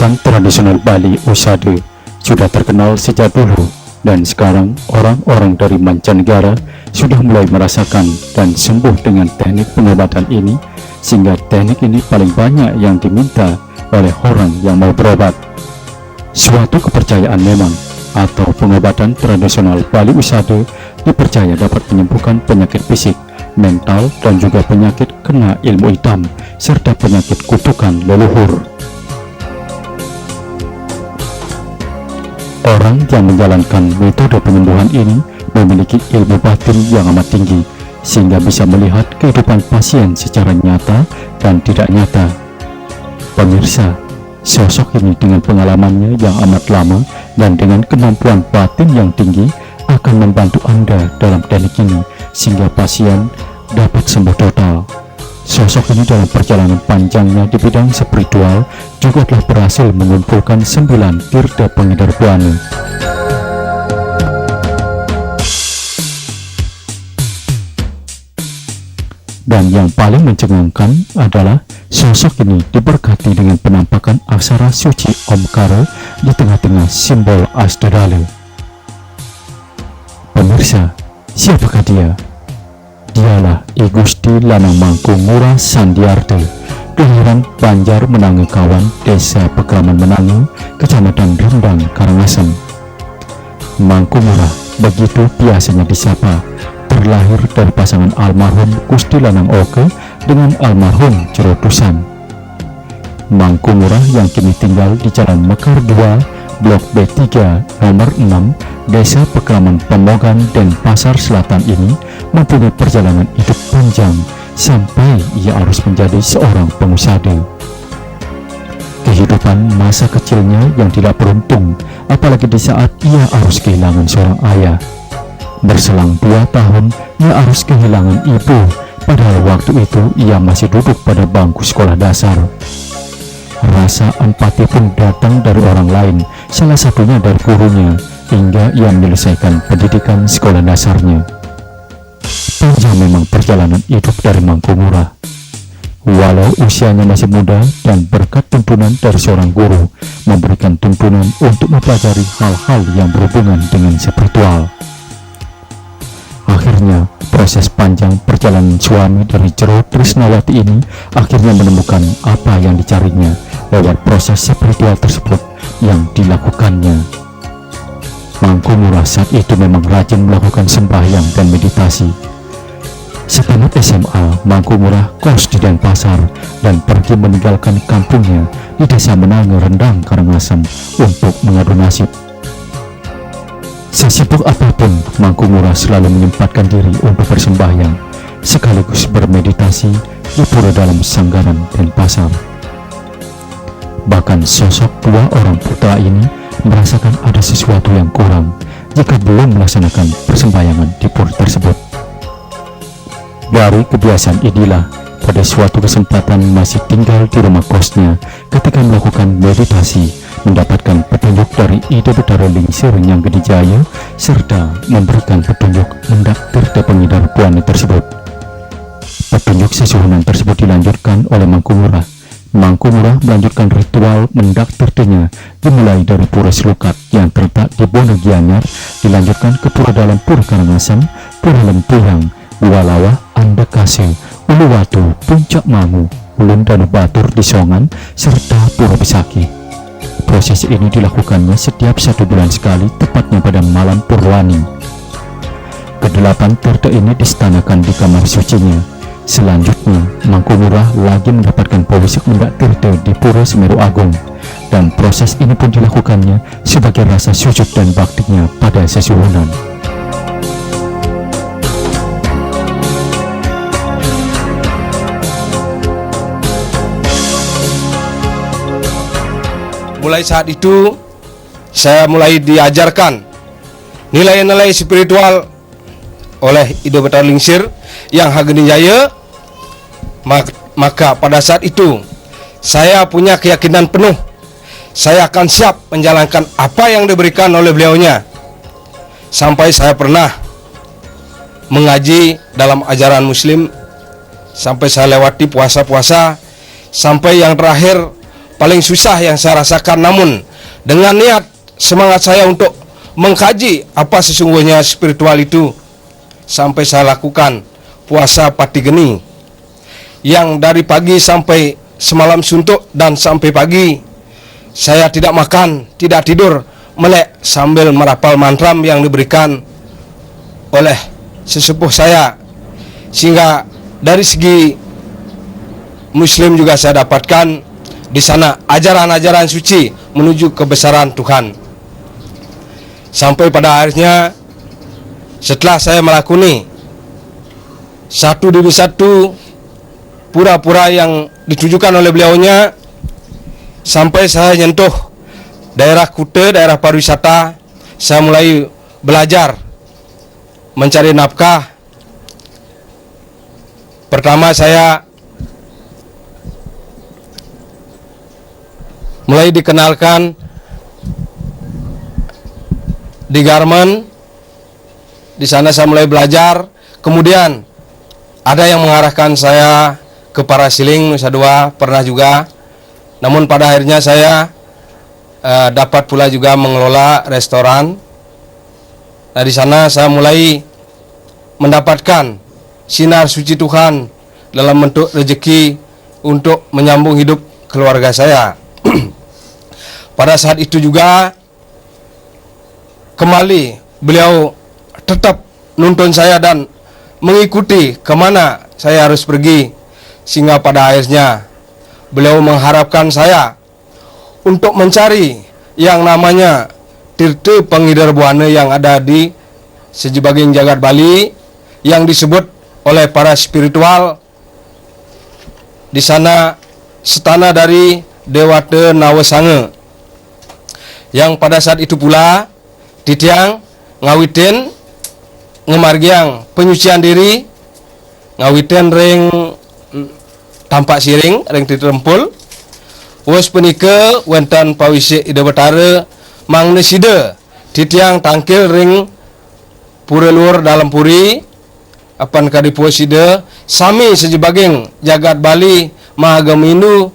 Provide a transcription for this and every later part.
Pengobatan tradisional Bali Usade sudah terkenal sejak dulu, dan sekarang orang-orang dari mancanegara sudah mulai merasakan dan sembuh dengan teknik pengobatan ini, sehingga teknik ini paling banyak yang diminta oleh orang yang mau berobat. Suatu kepercayaan memang, atau pengobatan tradisional Bali Usade dipercaya dapat menyembuhkan penyakit fisik, mental, dan juga penyakit kena ilmu hitam serta penyakit kutukan leluhur. Orang yang menjalankan metode penyembuhan ini memiliki ilmu batin yang amat tinggi, sehingga bisa melihat kehidupan pasien secara nyata dan tidak nyata. Pemirsa, sosok ini dengan pengalamannya yang amat lama dan dengan kemampuan batin yang tinggi akan membantu Anda dalam teknik ini, sehingga pasien dapat sembuh total. Sosok ini dalam perjalanan panjangnya di bidang spiritual juga telah berhasil mengumpulkan 9 tirta pengedar buana. Dan yang paling mencengangkan adalah sosok ini diberkati dengan penampakan aksara suci Omkara di tengah-tengah simbol Astadala. Pemirsa, siapakah dia? Dialah I Gusti Lanang Mangkumura Sandiarte, kelahiran Banjar Menange Kawan, Desa Pekraman Menange, Kecamatan Rendang, Karangasem. Mangkumura, begitu biasanya disapa, terlahir dari pasangan almarhum Gusti Lanang Oke dengan almarhum Jero Dusan. Mangkumura yang kini tinggal di Jalan Mekar 2, Blok B3, nomor 6, Desa Pekraman Pemogan, Denpasar Selatan ini mempunyai perjalanan hidup panjang sampai ia harus menjadi seorang pengusaha. Kehidupan masa kecilnya yang tidak beruntung, apalagi di saat ia harus kehilangan seorang ayah. Berselang 2 tahun ia harus kehilangan ibu, padahal waktu itu ia masih duduk pada bangku sekolah dasar. Rasa empati pun datang dari orang lain, salah satunya dari gurunya, hingga ia menyelesaikan pendidikan sekolah dasarnya. Panjang memang perjalanan hidup dari Mangkumura. Walau usianya masih muda dan berkat tuntunan dari seorang guru memberikan tuntunan untuk mempelajari hal-hal yang berhubungan dengan spiritual. Akhirnya, proses panjang perjalanan suami dari Jero Trisnawati ini akhirnya menemukan apa yang dicarinya lewat proses spiritual tersebut yang dilakukannya. Mangkumura saat itu memang rajin melakukan sembahyang dan meditasi. Setelah SMA, Mangkumura kos di Denpasar dan pergi meninggalkan kampungnya di Desa Menange Rendang, Karangasem untuk mengadu nasib. Sesibuk apapun, Mangkumura selalu menyempatkan diri untuk bersembahyang sekaligus bermeditasi di pura dalam Sanggaran Denpasar. Bahkan sosok 2 orang putra ini merasakan ada sesuatu yang kurang jika belum melaksanakan persembahyangan di pura tersebut. Dari kebiasaan inilah, pada suatu kesempatan masih tinggal di rumah kosnya, ketika melakukan meditasi, mendapatkan petunjuk dari Ida Betara Lingsir yang Gedijaya serta memberikan petunjuk mendak tirta pengedar buana tersebut. Petunjuk sesuhunan tersebut dilanjutkan oleh Mangkumura. Mangkumura melanjutkan ritual mendak tirtanya dimulai dari Pura Selukat yang terletak di Bonogianyar, dilanjutkan ke Pura Dalam Pura Karangasem, Pura Lempuyang, Walawa, Andekase, Uluwatu, Puncak Mangu, Ulun Danu Batur di Songan, serta Pura Besaki. Proses ini dilakukannya setiap 1 bulan sekali, tepatnya pada malam Purwani. Kedelapan tirta ini distanakan di kamar sucinya. Selanjutnya, Mangkumura lagi mendapatkan pewisik mendak tirta di Pura Semeru Agung, dan proses ini pun dilakukannya sebagai rasa sujud dan baktinya pada sesuhunan. Mulai saat itu, saya mulai diajarkan nilai-nilai spiritual oleh Ida Betara Lingsir yang Hageni Jaya. Maka pada saat itu, saya punya keyakinan penuh saya akan siap menjalankan apa yang diberikan oleh beliaunya. Sampai saya pernah mengaji dalam ajaran Muslim, sampai saya lewati puasa-puasa, sampai yang terakhir paling susah yang saya rasakan, namun dengan niat semangat saya untuk mengkaji apa sesungguhnya spiritual itu, sampai saya lakukan puasa pati geni yang dari pagi sampai semalam suntuk, dan sampai pagi saya tidak makan, tidak tidur, melek sambil merapal mantra yang diberikan oleh sesepuh saya. Sehingga dari segi Muslim juga saya dapatkan di sana ajaran-ajaran suci menuju kebesaran Tuhan. Sampai pada akhirnya setelah saya melakoni satu demi satu pura-pura yang ditujukan oleh beliaunya, sampai saya nyentuh daerah Kute, daerah pariwisata, saya mulai belajar mencari nafkah. Pertama saya mulai dikenalkan di garmen. Di sana saya mulai belajar. Kemudian ada yang mengarahkan saya ke Parasiling Nusa Dua, pernah juga. Namun pada akhirnya saya dapat pula juga mengelola restoran. Nah, di sana saya mulai mendapatkan sinar suci Tuhan dalam bentuk rezeki untuk menyambung hidup keluarga saya. Pada saat itu juga kembali beliau tetap nuntun saya dan mengikuti kemana saya harus pergi, sehingga pada akhirnya beliau mengharapkan saya untuk mencari yang namanya Tirte Pengidar Buana yang ada di Sejibaging Jagat Bali, yang disebut oleh para spiritual di sana setana dari Dewata Nawasange, yang pada saat itu pula titiang ngawiten ngemargiang penyucian diri, ngawiten ring tampak siring ring titrempul wes penike wenten pawise ida betara mangne sida titiang tangkil ring pura luar dalam puri apan kadipu sida sami Sejibaging Jagat Bali mahagaminu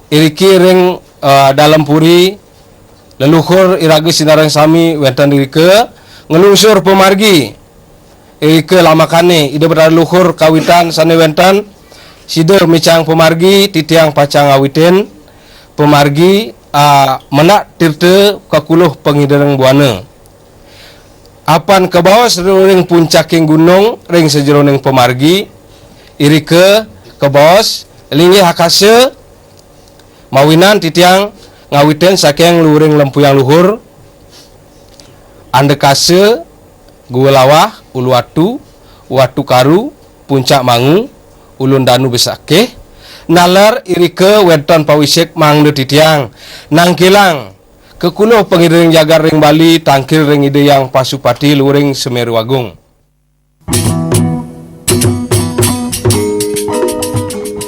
iriki ring dalam puri leluhur iragi sinarang sami wenten irike ngelusur pemargi irike lamakane ida betara luhur kawitan sane wenten sida micang pemargi titiang pacang awiten pemargi menak Tirte Kakuluh Pengidarang Buana. Apan ke bawah seruring puncaking gunung ring sejeroning pemargi irike ke bawah lingi hakase mawinan titiang ngawiten saking luring lempuyang luhur andekase Guelawah Uluwatu Watu Karu Puncak Mangu Ulun Danu Besakeh nalar irike weton pawisek mangde titiang nangkilang kekuluh pengiring jagar ring Bali tangkil ring ide yang Pasupati luring Semeru Agung.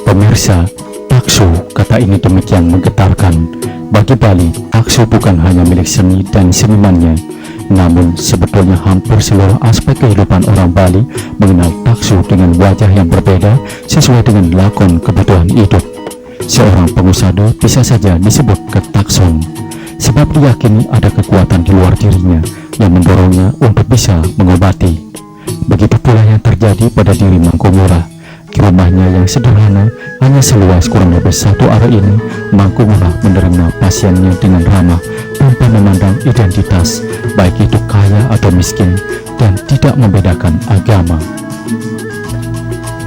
Pemirsa, taksu kata ini demikian menggetarkan. Bagi Bali, taksu bukan hanya milik seni dan senimannya, namun sebetulnya hampir seluruh aspek kehidupan orang Bali mengenal taksu dengan wajah yang berbeda sesuai dengan lakon kebutuhan hidup. Seorang pengusaha bisa saja disebut ketakson, sebab diyakini ada kekuatan di luar dirinya yang mendorongnya untuk bisa mengobati. Begitu pula yang terjadi pada diri Mangkumura. Di rumahnya yang sederhana, hanya seluas kurang lebih 1 area ini, Mangkumura menerima pasiennya dengan ramah tanpa memandang identitas, baik itu kaya atau miskin, dan tidak membedakan agama.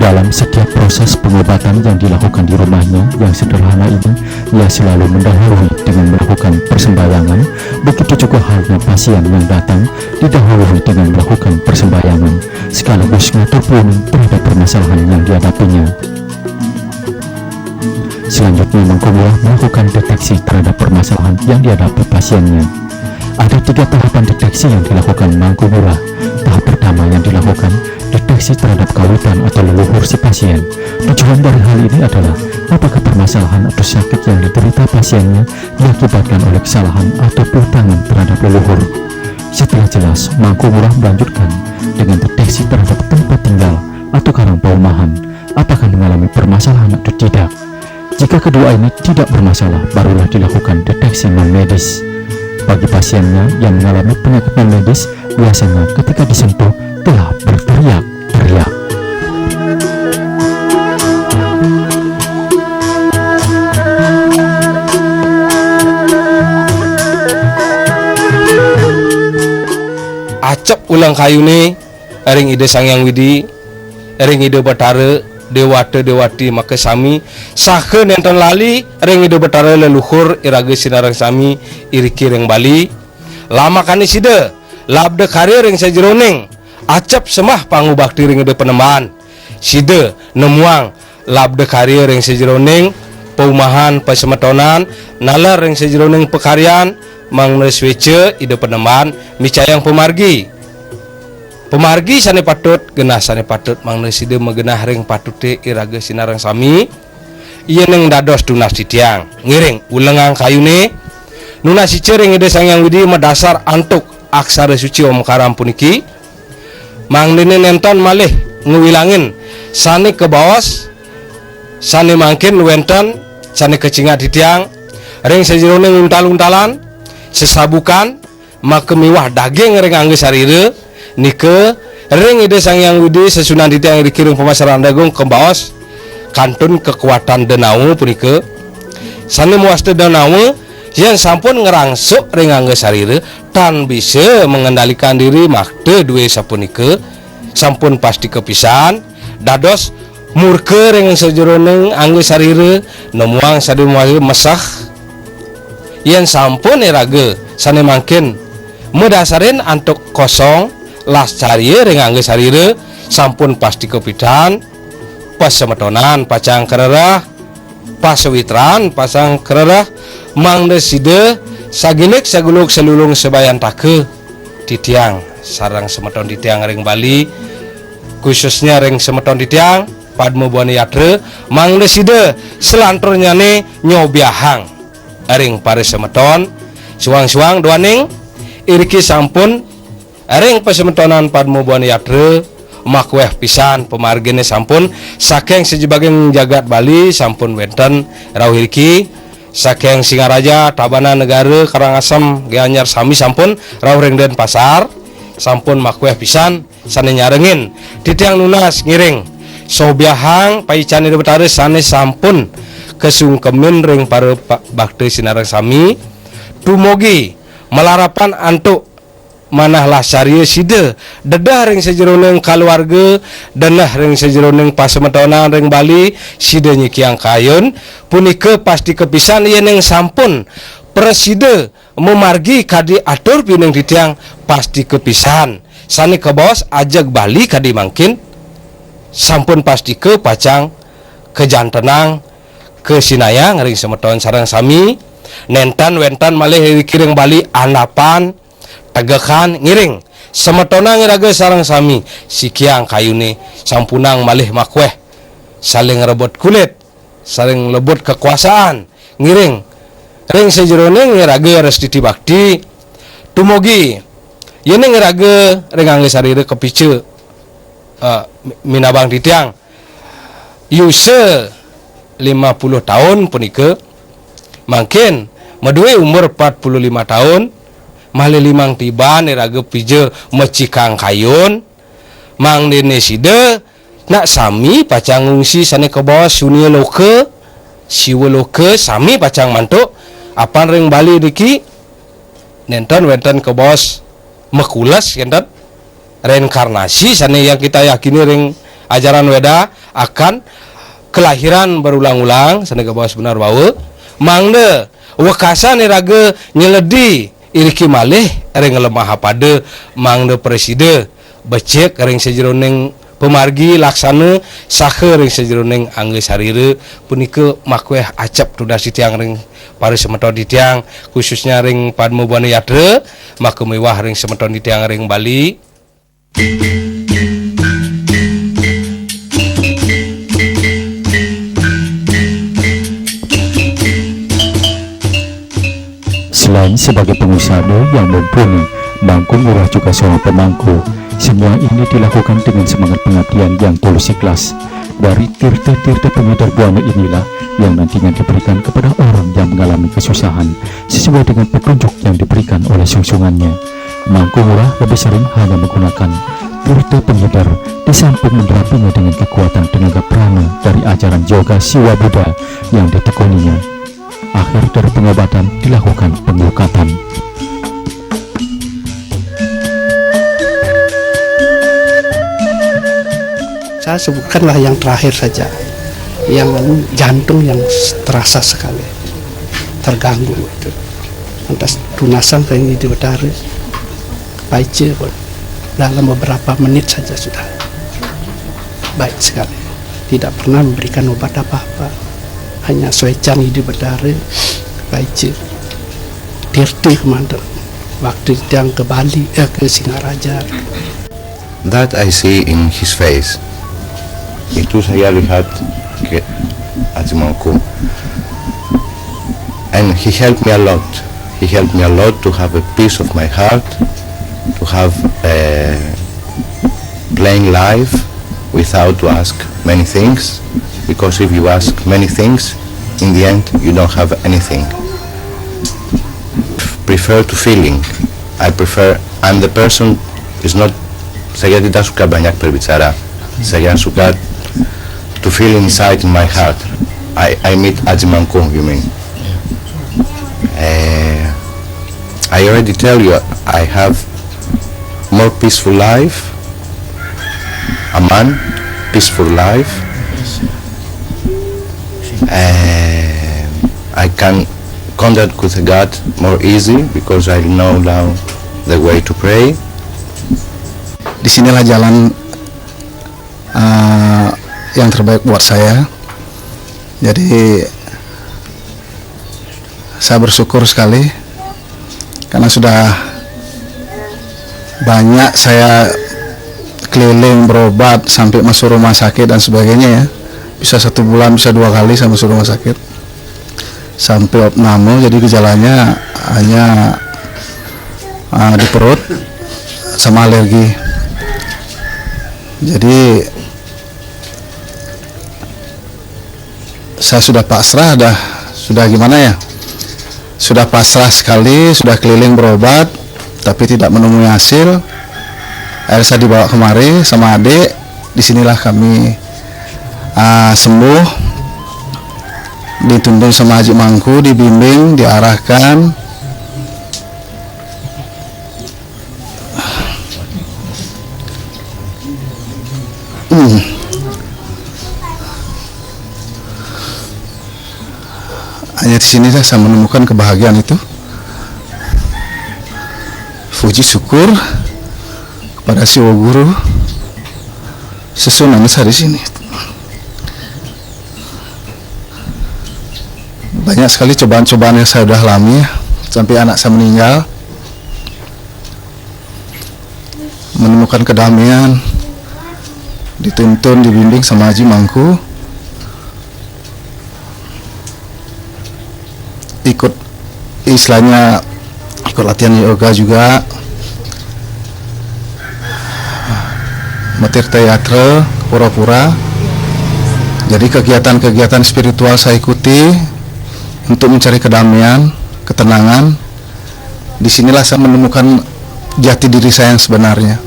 Dalam setiap proses pengobatan yang dilakukan di rumahnya yang sederhana ini, ia selalu mendahului dengan melakukan persembahyangan. Begitu juga halnya pasien yang datang didahului dengan melakukan persembahyangan, sekaligus ngatur pun terhadap permasalahan yang dihadapinya. Selanjutnya Mangkumura melakukan deteksi terhadap permasalahan yang dihadapi pasiennya. Ada 3 tahapan deteksi yang dilakukan Mangkumura. Tahap pertama yang dilakukan deteksi terhadap kawitan atau leluhur si pasien. Tujuan dari hal ini adalah apakah permasalahan atau sakit yang diderita pasiennya diakibatkan oleh kesalahan atau piutangan terhadap leluhur. Setelah jelas, Mangkumura melanjutkan dengan deteksi terhadap tempat tinggal atau karang paumahan, apakah mengalami permasalahan atau tidak. Jika kedua ini tidak bermasalah, barulah dilakukan deteksi non-medis. Bagi pasiennya yang mengalami penyakit non-medis, biasanya ketika disentuh telah berteriak-teriak. Acep ulang kayune ring ide Sangyang Widi, ring ide Batara Dewata Dewati maka sami saha nenten lali ring ide Batara leluhur iraga sinarang sami iriki ring Bali lama kani sida labda karya ring sajeroning acep semah pangu bakti ring ide Peneman sida nemuang labda karya ring sajeroning paumahan pasemetonan nalar ring sajeroning pekaryan mangna swece ide Peneman micayang pemargi sane patut genah sane patut mangna sida megenah ring patute iraga sinarang sami ieu neng dados tunas titiang ngiring ulengang kayune nunas cicering ide Sangyang Widi madasar antuk aksara suci omkaram puniki mangnene nenton malih nguwilangin sane kebaos sane mangkin wenten sane kecingat titiang ring sajerone untal-untalan sesabukan maka miwah daging ring angge sarire nike ring ide Sangyang Widi sesunan titiang dikirim pemasaran dagung kebaos kantun kekuatan denau punike sane muaste denau yang sampun ngerangsuk ring angge sarire tan bisa mengendalikan diri makte duwe sapunike sampun pasti kepisan dados murke ring sajeroning angge sarire nemuang sade mesah yen sampun iraga sane mangkin medasarin antuk kosong las cariye ring angge sarire sampun pasti kepisan pas semetonan pacang kererah pas sewitran pasang kererah mangde side sagilik saguluk selulung sebayan take titiang sarang semeton titiang ring Bali khususnya ring semeton titiang Padmo Bani Yatre mangde side selanturnya ne nyobiahang ring pare semeton suang-suang duaning iriki sampun ring pasemetonan Padmo Bani Yatre makweh pisan pemargine sampun saking sejebaging jagat Bali sampun wenten rawuh iriki saking Singaraja Tabana Negara Karangasem Gianyar sami sampun rawuh ring Denpasar sampun makweh pisan sane nyarengin titiang nunas ngiring sobiahang paican ide Betara sane sampun kesungkemin ring para bakti sinarang sami tumugi melarapan antuk manahlah syariah sida dedah ring sajeroning keluarga denah ring sajeroning pasemetonan ring Bali sida nyikiang kayun punika pasti kepisan yen yang sampun presida memargi kadi atur pining titiang pasti kepisan sane kebawas ajak Bali kadi mangkin sampun pasti ke pacang ke jantenang ke Sinayang ring semeton sareng sami nentan wentan malih kiring Bali anapan tegakan ngiring semetona ngiraga sarang sami sikiang kayune sampunang malih makweh saling rebut kulit saling lebut kekuasaan ngiring ring sejerone ngiraga restiti bakti tumugi yene ngiraga ring angge sarire kepice minabang titiang yuse 50 tahun punika mungkin medue umur 45 tahun malih limang tiban iraga pije mecikang kayun mang dene side nak sami pacang ngungsi sane ke bawah sunia loke siwa loke sami pacang mantuk apan ring Bali diki nenten wenten ke bos mekulas kendat reinkarnasi sane yang kita yakini ring ajaran Weda akan kelahiran berulang-ulang sane ke bos benar bawa mangde wekasan iraga nyeledi iriki malih ring lemah pada mangde preside becek ring sejeroning pemargi laksana saha ring sejeroning angge sarire punika makweh acap tudas titiang ring para semeton titiang khususnya ring Padmo Bani Yatre maka mewah ring semeton titiang ring Bali. Selain sebagai pengusaha yang mumpuni, bangku murah juga seorang pemangku. Semua ini dilakukan dengan semangat pengabdian yang tulus ikhlas. Dari tirta-tirta pengedar buana inilah yang nantinya diberikan kepada orang yang mengalami kesusahan sesuai dengan petunjuk yang diberikan oleh sungsungannya. Mangkuhura lebih sering hanya menggunakan tirta pengedar di samping menerapinya dengan kekuatan tenaga prana dari ajaran yoga Siwa Buddha yang ditekuninya. Akhir dari pengobatan dilakukan pengelukatan. Saya sebutkanlah yang terakhir saja, yang jantung yang terasa sekali terganggu itu. Lantas tunasan pengen di Betara, baca dalam beberapa menit saja sudah baik sekali. Tidak pernah memberikan obat apa-apa, hanya suecan di Betara, baca tirti kemana. Waktu yang ke Bali, ke Singaraja. That I see in his face. Itu saya lihat ke Haji Mangku, and he helped me a lot. He helped me a lot to have a peace of my heart, to have a plain life without to ask many things, because if you ask many things, in the end you don't have anything. Prefer to feeling. I'm the person is not. Saya tidak suka banyak berbicara. Saya suka to feel inside in my heart. I meet Haji Mangku, you mean? I already tell you I have more peaceful life, a man, peaceful life. I can contact with God more easy because I know now the way to pray. Disinilah jalan yang terbaik buat saya. Jadi saya bersyukur sekali karena sudah banyak saya keliling berobat sampai masuk rumah sakit dan sebagainya ya. Bisa 1 bulan, bisa 2 kali saya masuk rumah sakit sampai opname. Jadi gejalanya hanya di perut sama alergi. Jadi saya sudah pasrah, sudah gimana ya, sudah pasrah sekali, sudah keliling berobat tapi tidak menemui hasil. Akhirnya saya dibawa kemari sama adik. Disinilah kami sembuh, dituntun sama Haji Mangku, dibimbing, diarahkan. Hanya di sini saya menemukan kebahagiaan itu. Puji syukur kepada Siwa Guru. Sesunan saya di sini. Banyak sekali cobaan-cobaan yang saya sudah alami sampai anak saya meninggal. Menemukan kedamaian, dituntun, dibimbing sama Haji Mangku. Ikut istilahnya ikut latihan yoga juga, metir teater, pura-pura. Jadi kegiatan-kegiatan spiritual saya ikuti untuk mencari kedamaian, ketenangan. Disinilah saya menemukan jati diri saya yang sebenarnya.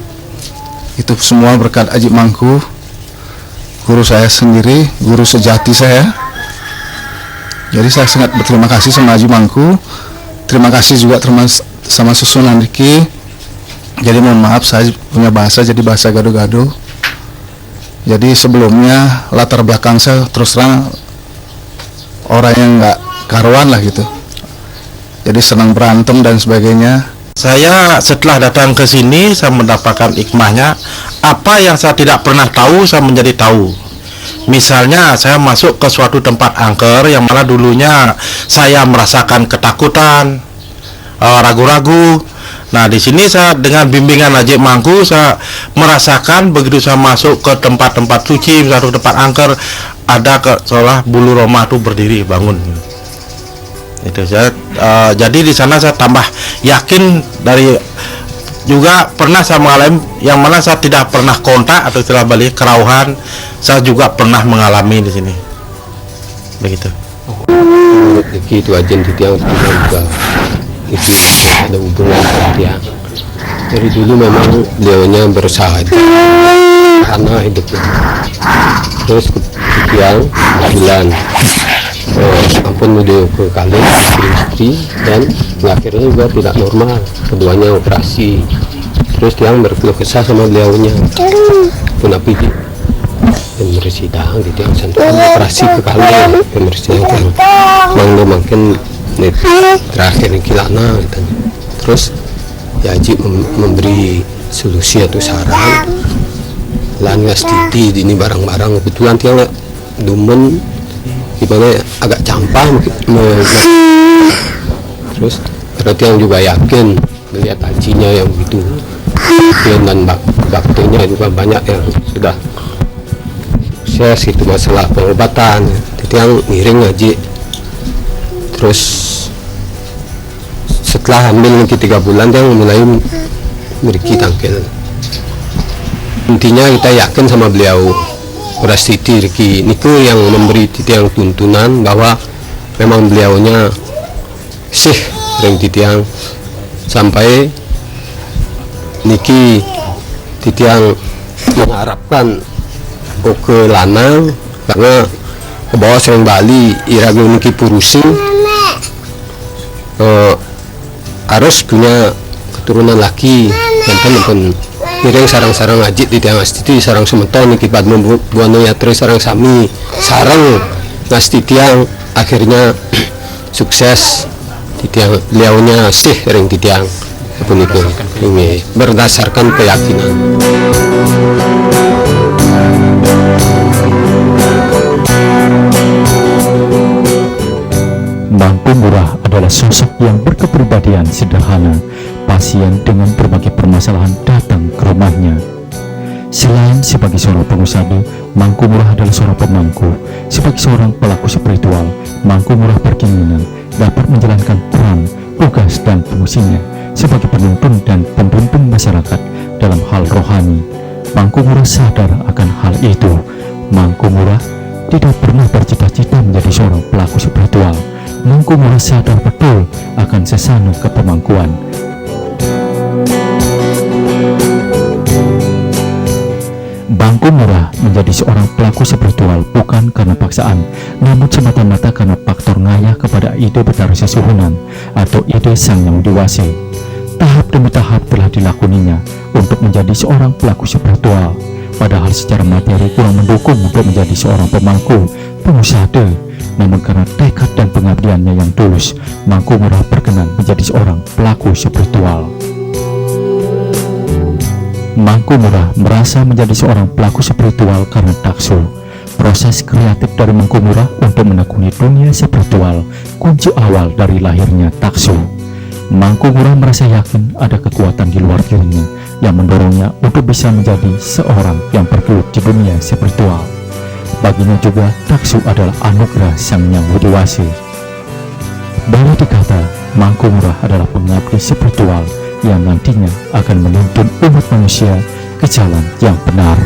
Itu semua berkat Haji Mangku, guru saya sendiri, guru sejati saya. Jadi saya sangat berterima kasih sama Haji Mangku. Terima kasih juga sama Susunan Riki. Jadi mohon maaf saya punya bahasa jadi bahasa gado-gado. Jadi sebelumnya latar belakang saya terus terang orang yang nggak karuan lah gitu. Jadi senang berantem dan sebagainya. Saya setelah datang ke sini saya mendapatkan hikmahnya. Apa yang saya tidak pernah tahu saya menjadi tahu. Misalnya saya masuk ke suatu tempat angker yang mana dulunya saya merasakan ketakutan, ragu-ragu. Nah di sini saya dengan bimbingan Haji Mangku saya merasakan begitu saya masuk ke tempat-tempat suci, satu tempat angker ada seolah bulu roma itu berdiri bangun. Itu saya jadi di sana saya tambah yakin dari juga pernah saya mengalami yang mana saya tidak pernah kontak atau istilah Bali kerauhan, saya juga pernah mengalami di sini. Begitu. Iki itu ajen Titiang juga itu ada hubungan sama dia. Dari dulu memang beliaunya berusaha karena hidupnya. Terus Titiang bulan ampun beliau ke kali istri dan akhirnya juga tidak normal, keduanya operasi. Terus Tiang berkeluh kesah sama beliaunya kenapa pemerintah gitu yang santai operasi ke kali pemerintah yang makin terakhir kilana gitu. Terus ya Haji memberi solusi atau saran lan ngastiti ini barang-barang kebetulan Tiang dumen gimana agak campah terus berarti yang juga yakin melihat hajinya yang begitu dan baktinya juga banyak yang sudah sukses itu masalah pengobatan. Jadi yang ngiring haji terus setelah hamil 3 bulan yang mulai memiliki tangkil. Intinya kita yakin sama beliau Beras Titi Riki Niku yang memberi Titi yang tuntunan bahwa memang beliaunya sih ring Titi yang sampai Niki Titi yang mengharapkan ke lanang karena ke bawah sering Bali iragu Niki Purusi harus punya keturunan laki dan pun miring sarang-sarang ajit di tiang astiti sarang semeton niki padmo buano yatri sarang sami sarang ngastiti yang akhirnya sukses di tiang beliaunya sih ring di tiang pun itu ini berdasarkan keyakinan. Mangku Murah adalah sosok yang berkepribadian sederhana. Pasien dengan berbagai permasalahan datang ke rumahnya. Selain sebagai seorang pengusaha, Mangku Murah adalah seorang pemangku. Sebagai seorang pelaku spiritual, Mangku Murah berkeinginan dapat menjalankan peran, tugas dan fungsinya sebagai penuntun dan pembimbing masyarakat dalam hal rohani. Mangku Murah sadar akan hal itu. Mangku Murah tidak pernah bercita-cita menjadi seorang pelaku spiritual. Mangku Murah sadar betul akan sesana kepemangkuan. Mangku Murah menjadi seorang pelaku spiritual bukan karena paksaan, namun semata-mata karena faktor ngayah kepada ide Betara Sesuhunan atau ide Sang Yang Dewasa. Tahap demi tahap telah dilakoninya untuk menjadi seorang pelaku spiritual, padahal secara materi kurang mendukung untuk menjadi seorang pemangku, pengusaha. Namun karena tekad dan pengabdiannya yang tulus, Mangku Murah berkenan menjadi seorang pelaku spiritual. Mangku Murah merasa menjadi seorang pelaku spiritual karena taksul. Proses kreatif dari Mangku Murah untuk menekuni dunia spiritual kunci awal dari lahirnya taksul. Mangku Murah merasa yakin ada kekuatan di luar dirinya yang mendorongnya untuk bisa menjadi seorang yang bergelut di dunia spiritual. Baginya juga taksu adalah anugerah Sang Yang Widiwasi. Boleh dikata Mangku Murah adalah pengabdi spiritual yang nantinya akan menuntun umat manusia ke jalan yang benar.